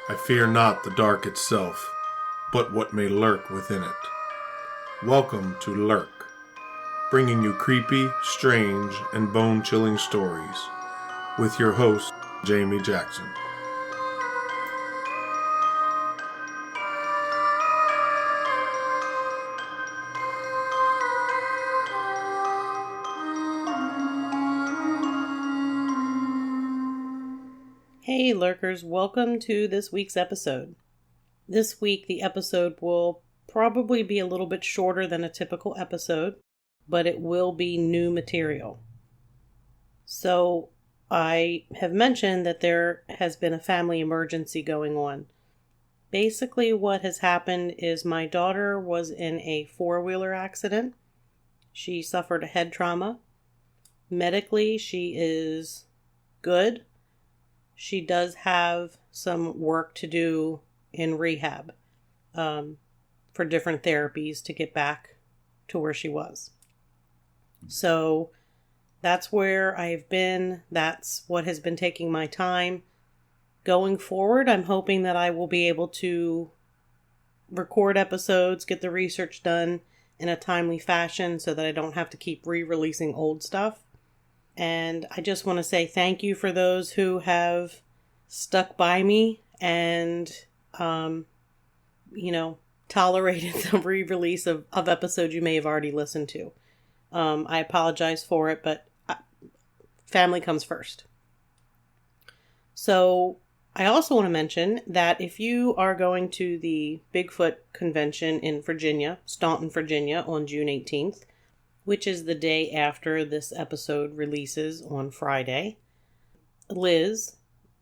I fear not the dark itself, but what may lurk within it. Welcome to Lurk, bringing you creepy, strange, and bone-chilling stories, with your host, Jamie Jackson. Hey lurkers, welcome to this week's episode. This week the episode will probably be a little bit shorter than a typical episode, but it will be new material. So I have mentioned that there has been a family emergency going on. Basically what has happened is my daughter was in a four-wheeler accident. She suffered a head trauma. Medically, she is good. She does have some work to do in rehab for different therapies to get back to where she was. So that's where I've been. That's what has been taking my time. Going forward, I'm hoping that I will be able to record episodes, get the research done in a timely fashion so that I don't have to keep re-releasing old stuff. And I just want to say thank you for those who have stuck by me and, tolerated the re-release of episodes you may have already listened to. I apologize for it, but family comes first. So I also want to mention that if you are going to the Bigfoot convention in Virginia, Staunton, Virginia, on June 18th, which is the day after this episode releases on Friday. Liz,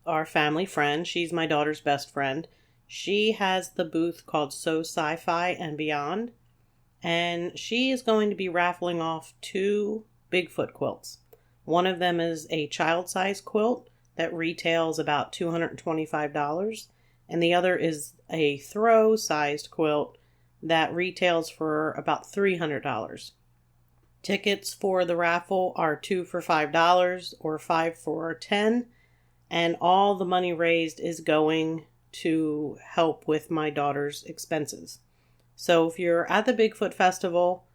our family friend, she's my daughter's best friend. She has the booth called So Sci-Fi and Beyond, and she is going to be raffling off 2 Bigfoot quilts. One of them is a child-size quilt that retails about $225, and the other is a throw-sized quilt that retails for about $300. Tickets for the raffle are 2 for $5 or 5 for $10, and all the money raised is going to help with my daughter's expenses. So if you're at the Bigfoot Festival,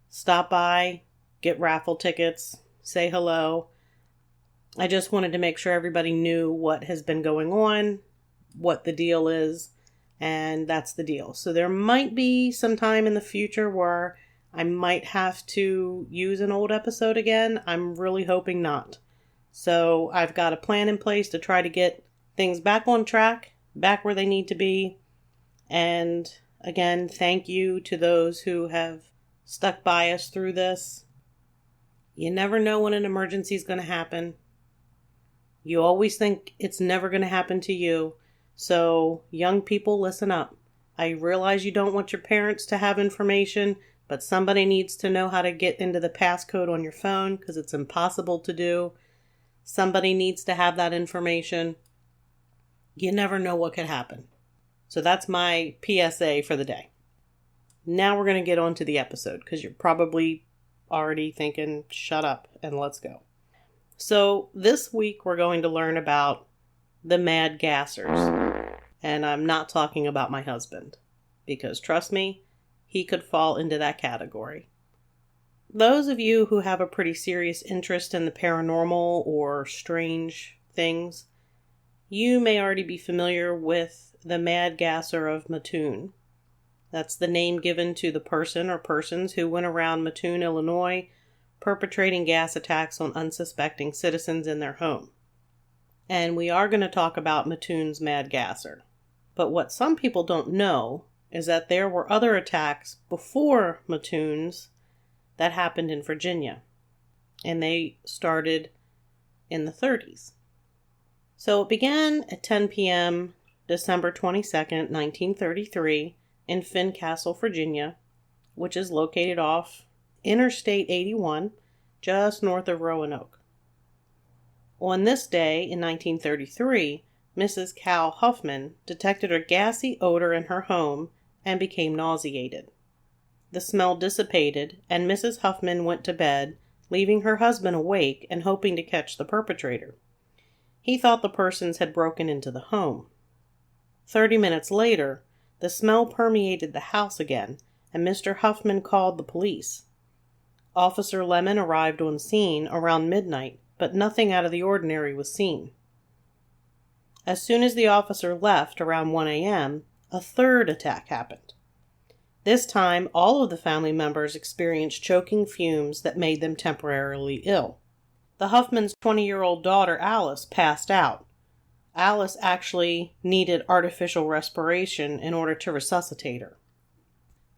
stop by, get raffle tickets, say hello. I just wanted to make sure everybody knew what has been going on, what the deal is, and that's the deal. So there might be some time in the future where I might have to use an old episode again. I'm really hoping not. So I've got a plan in place to try to get things back on track, back where they need to be. And again, thank you to those who have stuck by us through this. You never know when an emergency is going to happen. You always think it's never going to happen to you. So young people, listen up. I realize you don't want your parents to have information, but somebody needs to know how to get into the passcode on your phone because it's impossible to do. Somebody needs to have that information. You never know what could happen. So that's my PSA for the day. Now we're going to get on to the episode because you're probably already thinking, shut up and let's go. So this week we're going to learn about the mad gassers. And I'm not talking about my husband because trust me, he could fall into that category. Those of you who have a pretty serious interest in the paranormal or strange things, you may already be familiar with the Mad Gasser of Mattoon. That's the name given to the person or persons who went around Mattoon, Illinois, perpetrating gas attacks on unsuspecting citizens in their home. And we are going to talk about Mattoon's Mad Gasser. But what some people don't know is that there were other attacks before Mattoon's that happened in Virginia. And they started in the 30s. So it began at 10 p.m. December 22nd, 1933 in Fincastle, Virginia, which is located off Interstate 81, just north of Roanoke. On this day in 1933, Mrs. Cal Huffman detected a gassy odor in her home and became nauseated. The smell dissipated, and Mrs. Huffman went to bed, leaving her husband awake and hoping to catch the perpetrator. He thought the persons had broken into the home. 30 minutes later, the smell permeated the house again, and Mr. Huffman called the police. Officer Lemon arrived on scene around midnight, but nothing out of the ordinary was seen. As soon as the officer left around 1 a.m., a third attack happened. This time, all of the family members experienced choking fumes that made them temporarily ill. The Huffman's 20-year-old daughter, Alice, passed out. Alice actually needed artificial respiration in order to resuscitate her.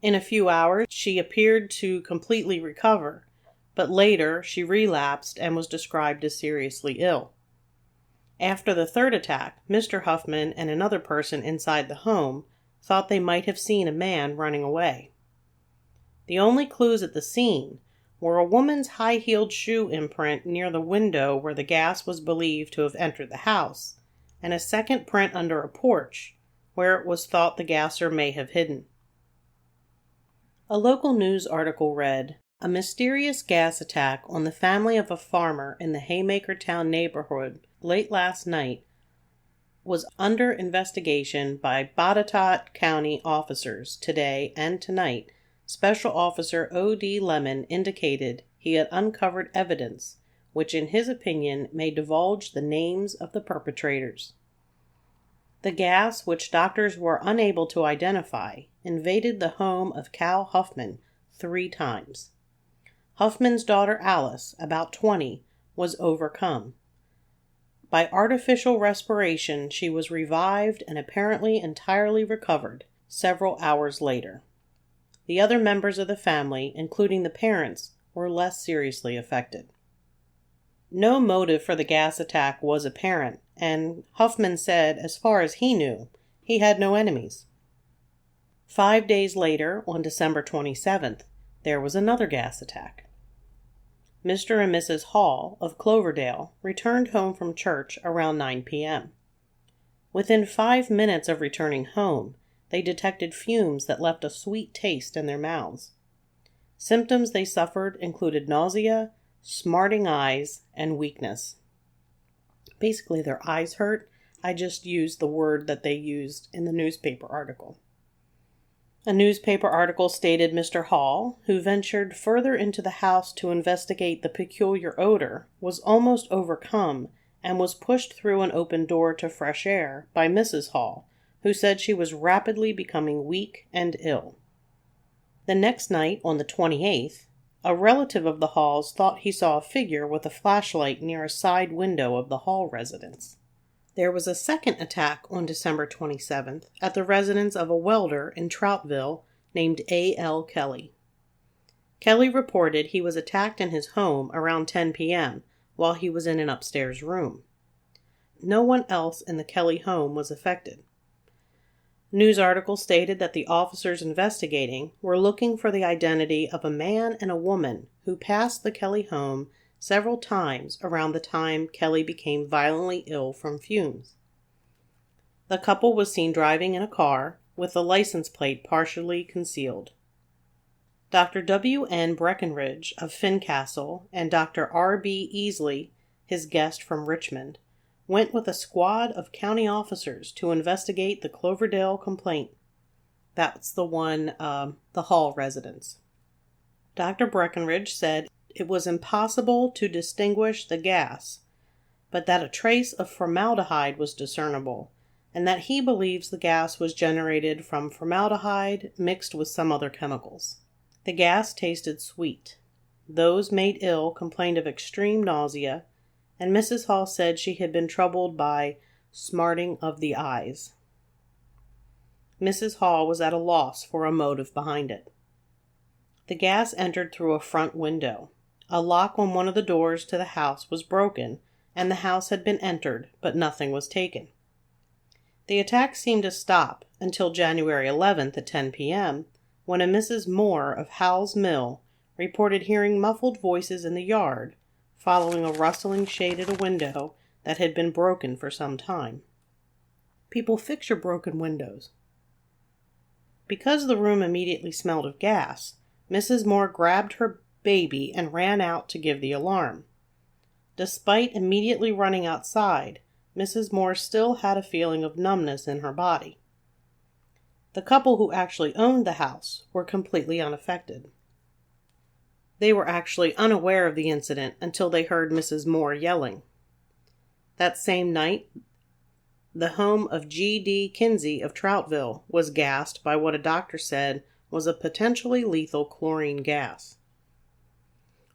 In a few hours, she appeared to completely recover, but later she relapsed and was described as seriously ill. After the third attack, Mr. Huffman and another person inside the home thought they might have seen a man running away. The only clues at the scene were a woman's high-heeled shoe imprint near the window where the gas was believed to have entered the house, and a second print under a porch, where it was thought the gasser may have hidden. A local news article read, "A mysterious gas attack on the family of a farmer in the Haymakertown neighborhood late last night was under investigation by Botetourt County officers today and tonight. Special Officer O.D. Lemon indicated he had uncovered evidence which in his opinion may divulge the names of the perpetrators. The gas, which doctors were unable to identify, invaded the home of Cal Huffman 3 times. Huffman's daughter Alice, about 20, was overcome. By artificial respiration, she was revived and apparently entirely recovered several hours later. The other members of the family, including the parents, were less seriously affected. No motive for the gas attack was apparent, and Huffman said, as far as he knew, he had no enemies. 5 days later, on December 27th, there was another gas attack. Mr. and Mrs. Hall of Cloverdale returned home from church around 9 p.m. Within 5 minutes of returning home, they detected fumes that left a sweet taste in their mouths. Symptoms they suffered included nausea, smarting eyes, and weakness. Basically, their eyes hurt. I just used the word that they used in the newspaper article. A newspaper article stated Mr. Hall, who ventured further into the house to investigate the peculiar odor, was almost overcome and was pushed through an open door to fresh air by Mrs. Hall, who said she was rapidly becoming weak and ill. The next night, on the 28th, a relative of the Halls thought he saw a figure with a flashlight near a side window of the Hall residence. There was a second attack on December 27th at the residence of a welder in Troutville named A.L. Kelly. Kelly reported he was attacked in his home around 10 p.m. while he was in an upstairs room. No one else in the Kelly home was affected. News article stated that the officers investigating were looking for the identity of a man and a woman who passed the Kelly home several times around the time Kelly became violently ill from fumes. The couple was seen driving in a car with the license plate partially concealed. Dr. W.N. Breckenridge of Fincastle and Dr. R.B. Easley, his guest from Richmond, went with a squad of county officers to investigate the Cloverdale complaint. That's the one, the Hall residence. Dr. Breckenridge said it was impossible to distinguish the gas, but that a trace of formaldehyde was discernible, and that he believes the gas was generated from formaldehyde mixed with some other chemicals. The gas tasted sweet. Those made ill complained of extreme nausea, and Mrs. Hall said she had been troubled by smarting of the eyes. Mrs. Hall was at a loss for a motive behind it. The gas entered through a front window. A lock on one of the doors to the house was broken, and the house had been entered, but nothing was taken. The attack seemed to stop until January 11th at 10 p.m., when a Mrs. Moore of Howell's Mill reported hearing muffled voices in the yard, following a rustling shade at a window that had been broken for some time. People fix your broken windows. Because the room immediately smelled of gas, Mrs. Moore grabbed her baby and ran out to give the alarm. Despite immediately running outside, Mrs. Moore still had a feeling of numbness in her body. The couple who actually owned the house were completely unaffected. They were actually unaware of the incident until they heard Mrs. Moore yelling. That same night, the home of G.D. Kinsey of Troutville was gassed by what a doctor said was a potentially lethal chlorine gas.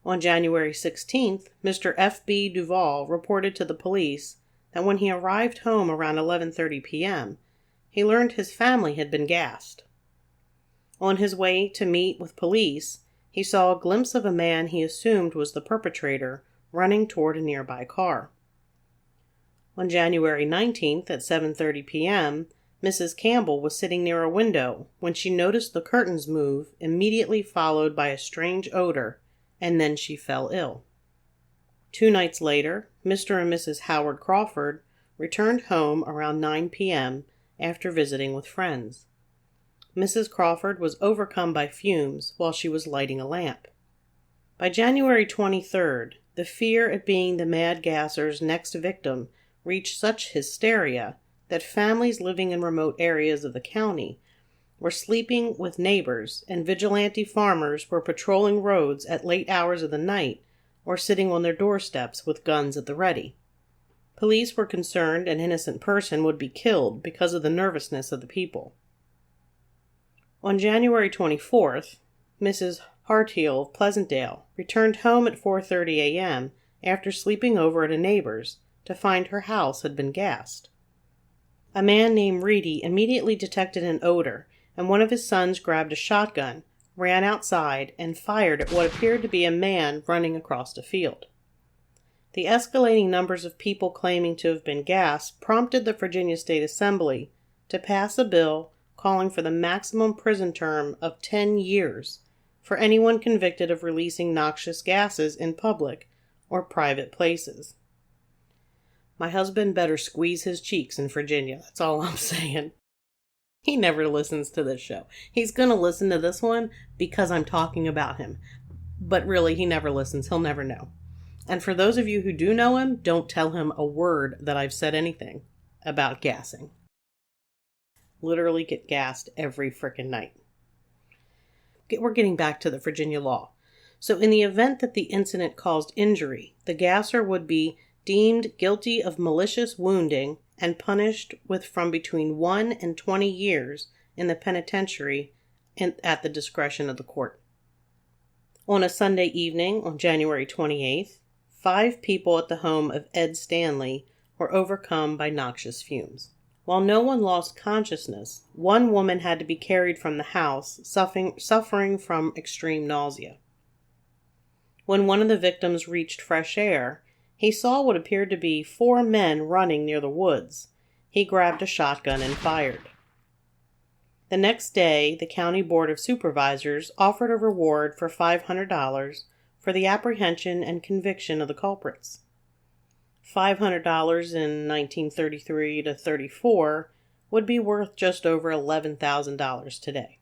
On January 16th, Mr. F.B. Duval reported to the police that when he arrived home around 11:30 p.m., he learned his family had been gassed. On his way to meet with police, he saw a glimpse of a man he assumed was the perpetrator running toward a nearby car. On January 19th at 7:30 p.m., Mrs. Campbell was sitting near a window when she noticed the curtains move, immediately followed by a strange odor, and then she fell ill. 2 nights later, Mr. and Mrs. Howard Crawford returned home around 9 p.m. after visiting with friends. Mrs. Crawford was overcome by fumes while she was lighting a lamp. By January 23rd, the fear at being the mad gasser's next victim reached such hysteria that families living in remote areas of the county were sleeping with neighbors, and vigilante farmers were patrolling roads at late hours of the night or sitting on their doorsteps with guns at the ready. Police were concerned an innocent person would be killed because of the nervousness of the people. On January 24th, Mrs. Harthiel of Pleasantdale returned home at 4:30 a.m. after sleeping over at a neighbor's to find her house had been gassed. A man named Reedy immediately detected an odor, and one of his sons grabbed a shotgun, ran outside, and fired at what appeared to be a man running across a field. The escalating numbers of people claiming to have been gassed prompted the Virginia State Assembly to pass a bill calling for the maximum prison term of 10 years for anyone convicted of releasing noxious gases in public or private places. My husband better squeeze his cheeks in Virginia, that's all I'm saying. He never listens to this show. He's going to listen to this one because I'm talking about him. But really, he never listens. He'll never know. And for those of you who do know him, don't tell him a word that I've said anything about gassing. Literally get gassed every frickin' night. We're getting back to the Virginia law. So in the event that the incident caused injury, the gasser would be deemed guilty of malicious wounding and punished with from between 1 and 20 years in the penitentiary at the discretion of the court. On a Sunday evening on January 28th, 5 people at the home of Ed Stanley were overcome by noxious fumes. While no one lost consciousness, one woman had to be carried from the house, suffering from extreme nausea. When one of the victims reached fresh air, he saw what appeared to be 4 men running near the woods. He grabbed a shotgun and fired. The next day, the County Board of Supervisors offered a reward for $500 for the apprehension and conviction of the culprits. $500 in 1933 to 34 would be worth just over $11,000 today.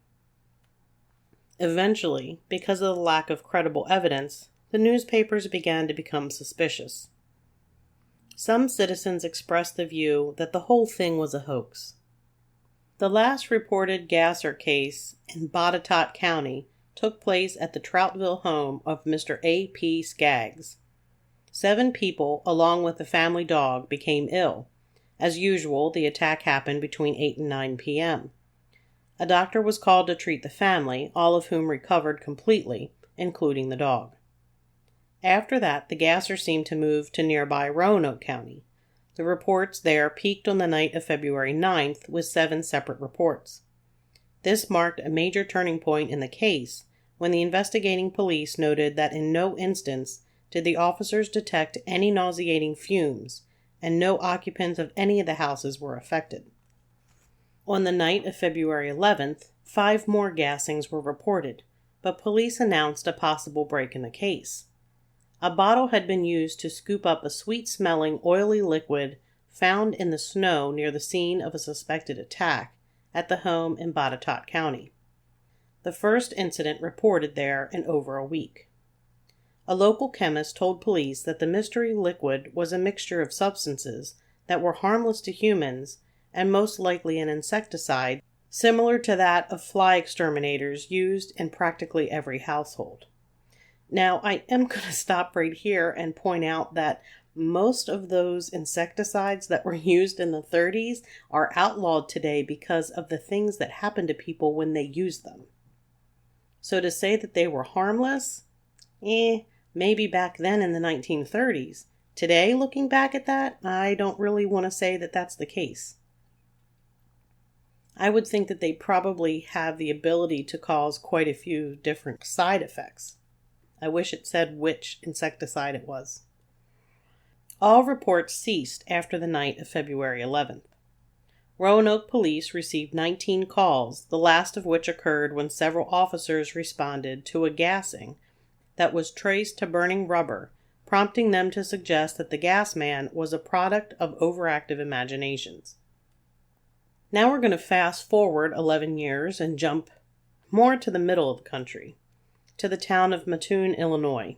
Eventually, because of the lack of credible evidence, the newspapers began to become suspicious. Some citizens expressed the view that the whole thing was a hoax. The last reported gasser case in Botetourt County took place at the Troutville home of Mr. A.P. Skaggs. 7 people, along with the family dog, became ill. As usual, the attack happened between 8 and 9 p.m. A doctor was called to treat the family, all of whom recovered completely, including the dog. After that, the gasser seemed to move to nearby Roanoke County. The reports there peaked on the night of February 9th with 7 separate reports. This marked a major turning point in the case when the investigating police noted that in no instance did the officers detect any nauseating fumes, and no occupants of any of the houses were affected. On the night of February 11th, 5 more gassings were reported, but police announced a possible break in the case. A bottle had been used to scoop up a sweet-smelling, oily liquid found in the snow near the scene of a suspected attack at the home in Botetourt County. The first incident reported there in over a week. A local chemist told police that the mystery liquid was a mixture of substances that were harmless to humans and most likely an insecticide similar to that of fly exterminators used in practically every household. Now, I am going to stop right here and point out that most of those insecticides that were used in the 30s are outlawed today because of the things that happened to people when they used them. So to say that they were harmless, maybe back then in the 1930s. Today, looking back at that, I don't really want to say that that's the case. I would think that they probably have the ability to cause quite a few different side effects. I wish it said which insecticide it was. All reports ceased after the night of February 11th. Roanoke police received 19 calls, the last of which occurred when several officers responded to a gassing that was traced to burning rubber, prompting them to suggest that the gas man was a product of overactive imaginations. Now we're going to fast forward 11 years and jump more to the middle of the country, to the town of Mattoon, Illinois,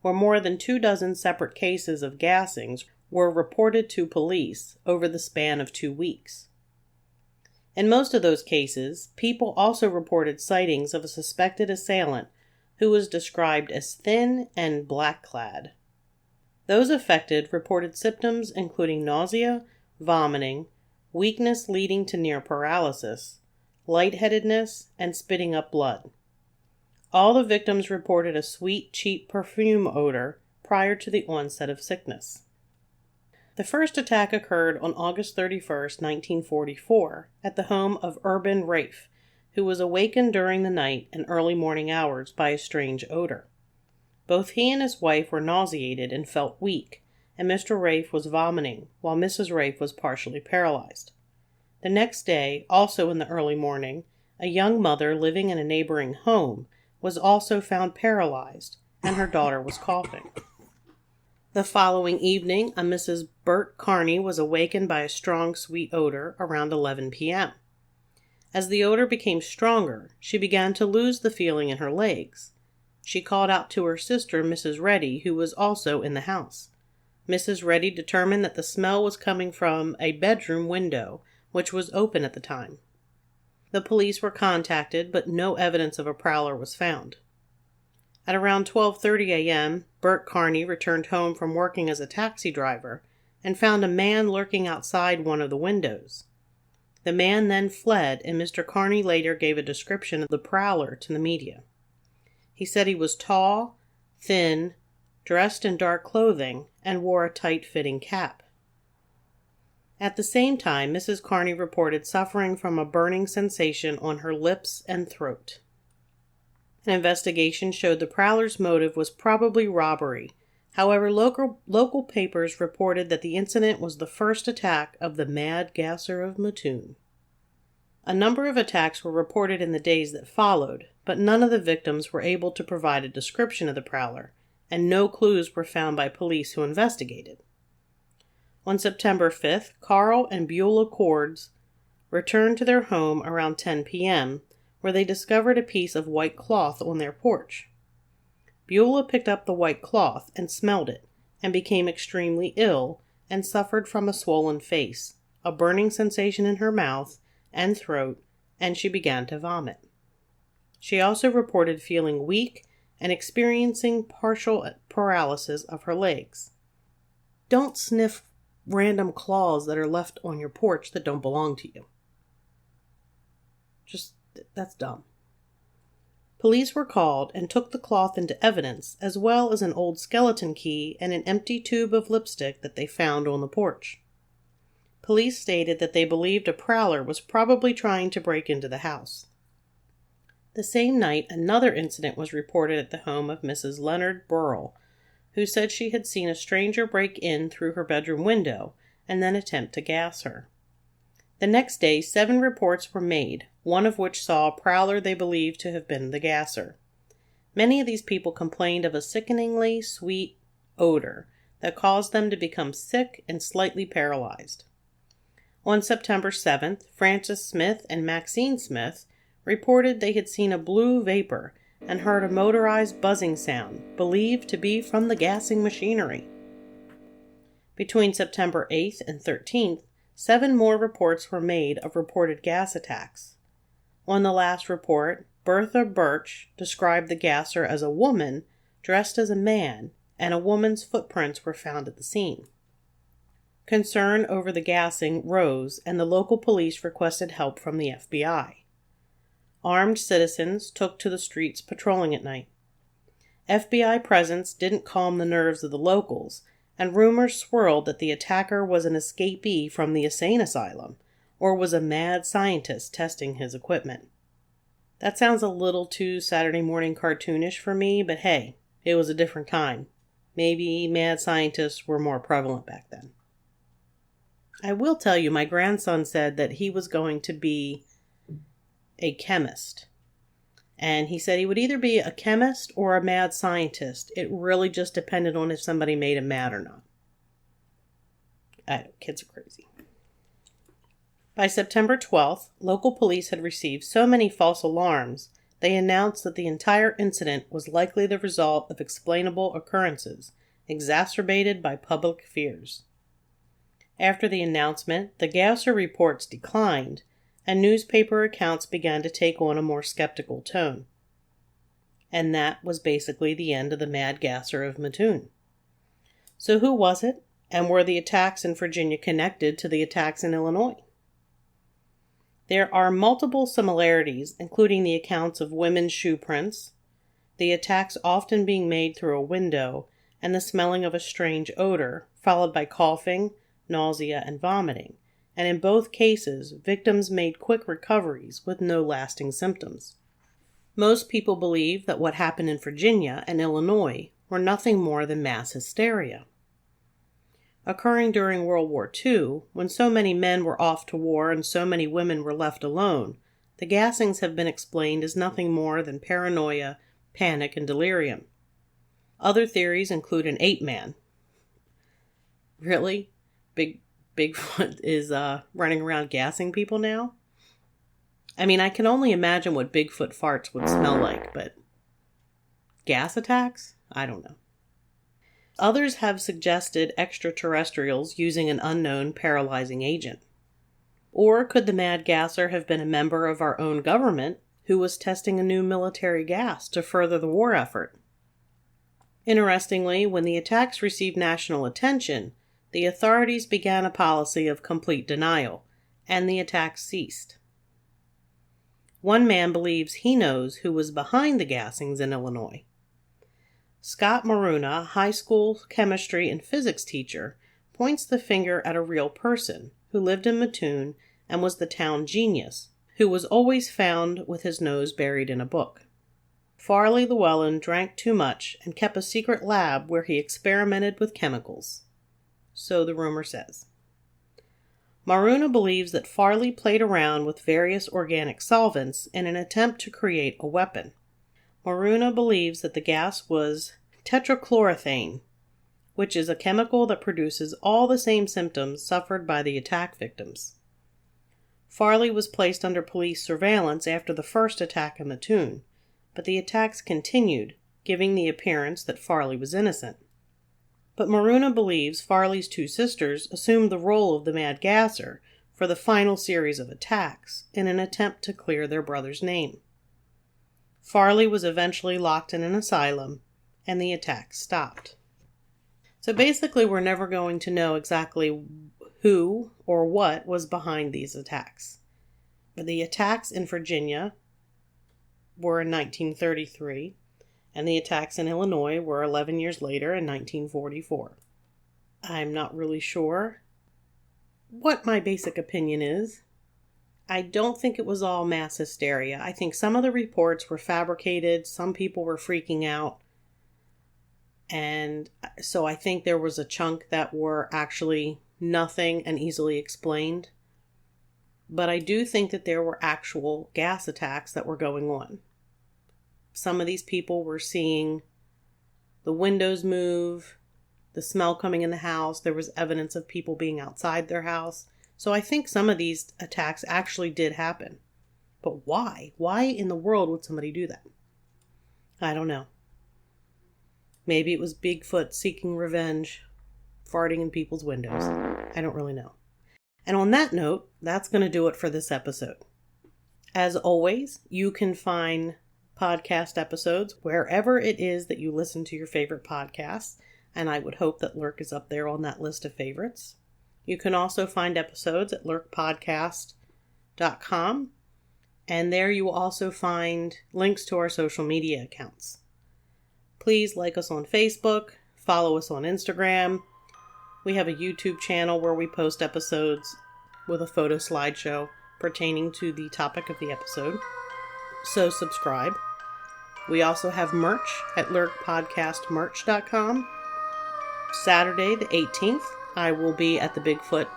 where more than 24 separate cases of gassings were reported to police over the span of 2 weeks. In most of those cases, people also reported sightings of a suspected assailant who was described as thin and black-clad. Those affected reported symptoms including nausea, vomiting, weakness leading to near paralysis, lightheadedness, and spitting up blood. All the victims reported a sweet, cheap perfume odor prior to the onset of sickness. The first attack occurred on August 31st, 1944, at the home of Urban Rafe, who was awakened during the night and early morning hours by a strange odor. Both he and his wife were nauseated and felt weak, and Mr. Rafe was vomiting, while Mrs. Rafe was partially paralyzed. The next day, also in the early morning, a young mother living in a neighboring home was also found paralyzed, and her daughter was coughing. The following evening, a Mrs. Bert Carney was awakened by a strong, sweet odor around 11 p.m. As the odor became stronger, she began to lose the feeling in her legs. She called out to her sister, Mrs. Reddy, who was also in the house. Mrs. Reddy determined that the smell was coming from a bedroom window, which was open at the time. The police were contacted, but no evidence of a prowler was found. At around 12:30 a.m., Bert Carney returned home from working as a taxi driver and found a man lurking outside one of the windows. The man then fled, and Mr. Carney later gave a description of the prowler to the media. He said he was tall, thin, dressed in dark clothing, and wore a tight-fitting cap. At the same time, Mrs. Carney reported suffering from a burning sensation on her lips and throat. An investigation showed the prowler's motive was probably robbery. However, local papers reported that the incident was the first attack of the Mad Gasser of Mattoon. A number of attacks were reported in the days that followed, but none of the victims were able to provide a description of the prowler, and no clues were found by police who investigated. On September 5th, Carl and Beulah Cords returned to their home around 10 p.m., where they discovered a piece of white cloth on their porch. Beulah picked up the white cloth and smelled it, and became extremely ill and suffered from a swollen face, a burning sensation in her mouth and throat, and she began to vomit. She also reported feeling weak and experiencing partial paralysis of her legs. Don't sniff random claws that are left on your porch that don't belong to you. That's dumb. Police were called and took the cloth into evidence, as well as an old skeleton key and an empty tube of lipstick that they found on the porch. Police stated that they believed a prowler was probably trying to break into the house. The same night, another incident was reported at the home of Mrs. Leonard Burrell, who said she had seen a stranger break in through her bedroom window and then attempt to gas her. The next day, 7 reports were made, one of which saw a prowler they believed to have been the gasser. Many of these people complained of a sickeningly sweet odor that caused them to become sick and slightly paralyzed. On September 7th, Francis Smith and Maxine Smith reported they had seen a blue vapor and heard a motorized buzzing sound, believed to be from the gassing machinery. Between September 8th and 13th, 7 more reports were made of reported gas attacks. On the last report, Bertha Birch described the gasser as a woman dressed as a man, and a woman's footprints were found at the scene. Concern over the gassing rose, and the local police requested help from the FBI. Armed citizens took to the streets patrolling at night. FBI presence didn't calm the nerves of the locals, and rumors swirled that the attacker was an escapee from the insane asylum, or was a mad scientist testing his equipment. That sounds a little too Saturday morning cartoonish for me, but hey, it was a different time. Maybe mad scientists were more prevalent back then. I will tell you, my grandson said that he was going to be a chemist. And he said he would either be a chemist or a mad scientist. It really just depended on if somebody made him mad or not. Kids are crazy. By September 12th, local police had received so many false alarms, they announced that the entire incident was likely the result of explainable occurrences, exacerbated by public fears. After the announcement, the gasser reports declined, and newspaper accounts began to take on a more skeptical tone. And that was basically the end of the mad gasser of Mattoon. So who was it, and were the attacks in Virginia connected to the attacks in Illinois? There are multiple similarities, including the accounts of women's shoe prints, the attacks often being made through a window, and the smelling of a strange odor, followed by coughing, nausea, and vomiting, and in both cases, victims made quick recoveries with no lasting symptoms. Most people believe that what happened in Virginia and Illinois were nothing more than mass hysteria. Occurring during World War II, when so many men were off to war and so many women were left alone, the gassings have been explained as nothing more than paranoia, panic, and delirium. Other theories include an ape-man. Really? Bigfoot is running around gassing people now? I mean, I can only imagine what Bigfoot farts would smell like, but gas attacks? I don't know. Others have suggested extraterrestrials using an unknown paralyzing agent. Or could the mad gasser have been a member of our own government who was testing a new military gas to further the war effort? Interestingly, when the attacks received national attention, the authorities began a policy of complete denial, and the attacks ceased. One man believes he knows who was behind the gassings in Illinois. Scott Maruna, a high school chemistry and physics teacher, points the finger at a real person who lived in Mattoon and was the town genius, who was always found with his nose buried in a book. Farley Llewellyn drank too much and kept a secret lab where he experimented with chemicals. So the rumor says. Maruna believes that Farley played around with various organic solvents in an attempt to create a weapon. Maruna believes that the gas was tetrachloroethane, which is a chemical that produces all the same symptoms suffered by the attack victims. Farley was placed under police surveillance after the first attack in Mattoon, but the attacks continued, giving the appearance that Farley was innocent. But Maruna believes Farley's two sisters assumed the role of the mad gasser for the final series of attacks in an attempt to clear their brother's name. Farley was eventually locked in an asylum, and the attacks stopped. So basically, we're never going to know exactly who or what was behind these attacks. But the attacks in Virginia were in 1933, and the attacks in Illinois were 11 years later in 1944. I'm not really sure what my basic opinion is. I don't think it was all mass hysteria. I think some of the reports were fabricated, some people were freaking out, and so I think there was a chunk that were actually nothing and easily explained. But I do think that there were actual gas attacks that were going on. Some of these people were seeing the windows move, the smell coming in the house. There was evidence of people being outside their house. So I think some of these attacks actually did happen. But why? Why in the world would somebody do that? I don't know. Maybe it was Bigfoot seeking revenge, farting in people's windows. I don't really know. And on that note, that's going to do it for this episode. As always, you can find podcast episodes wherever it is that you listen to your favorite podcasts, and I would hope that Lurk is up there on that list of favorites. You can also find episodes at lurkpodcast.com, and there you will also find links to our social media accounts. Please like us on Facebook, follow us on Instagram. We have a YouTube channel where we post episodes with a photo slideshow pertaining to the topic of the episode, so subscribe. We also have merch at lurkpodcastmerch.com. Saturday the 18th, I will be at the Bigfoot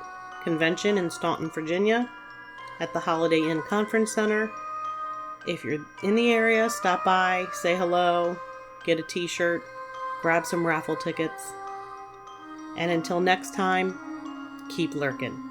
Convention in Staunton, Virginia, at the Holiday Inn Conference Center. If you're in the area, stop by, say hello, get a t-shirt, grab some raffle tickets. And until next time, keep lurking.